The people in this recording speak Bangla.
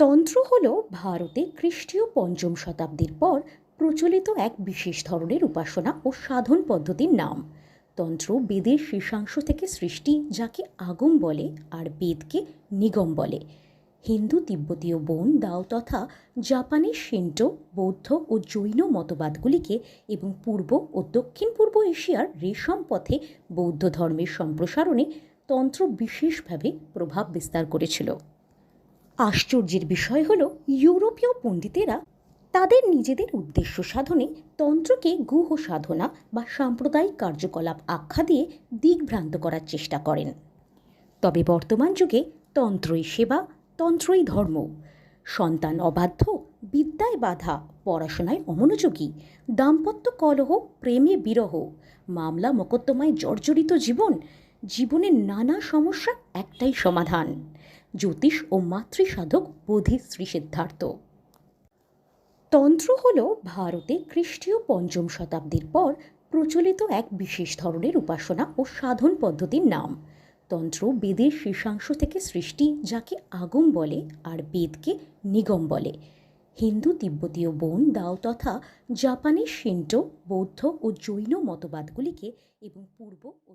তন্ত্র হল ভারতে খ্রিস্টীয় পঞ্চম শতাব্দীর পর প্রচলিত এক বিশেষ ধরনের উপাসনা ও সাধন পদ্ধতির নাম। তন্ত্র বেদের শেষাংশ থেকে সৃষ্টি, যাকে আগম বলে, আর বেদকে নিগম বলে। হিন্দু, তিব্বতীয় বোন, দাও তথা জাপানি শিন্টো, বৌদ্ধ ও জৈন মতবাদগুলিকে এবং পূর্ব ও দক্ষিণ পূর্ব এশিয়ার রেশম পথে বৌদ্ধ ধর্মের সম্প্রসারণে তন্ত্র বিশেষভাবে প্রভাব বিস্তার করেছিল। আশ্চর্যের বিষয় হল, ইউরোপীয় পণ্ডিতেরা তাদের নিজেদের উদ্দেশ্য সাধনে তন্ত্রকে গুহ সাধনা বা সাম্প্রদায়িক কার্যকলাপ আখ্যা দিয়ে দিগ্ভ্রান্ত করার চেষ্টা করেন। তবে বর্তমান যুগে তন্ত্রই সেবা, তন্ত্রই ধর্ম। সন্তান অবাধ্য, বিদ্যায় বাধা, পড়াশোনায় অমনোযোগী, দাম্পত্য কলহ, প্রেমে বিরহ, মামলা মোকদ্দমায় জর্জরিত জীবনের নানা সমস্যার একটাই সমাধান: জ্যোতিষ ও মাতৃসাধক বোধি শ্রী সিদ্ধার্থ। তন্ত্র হল ভারতে খ্রিস্টীয় পঞ্চম শতাব্দীর পর প্রচলিত এক বিশেষ ধরনের উপাসনা ও সাধন পদ্ধতির নাম। তন্ত্র বেদের শেষাংশ থেকে সৃষ্টি, যাকে আগম বলে, আর বেদকে নিগম বলে। হিন্দু, তিব্বতীয় বোন, দাও তথা জাপানি শিন্টো, বৌদ্ধ ও জৈন মতবাদগুলিকে এবং পূর্ব ও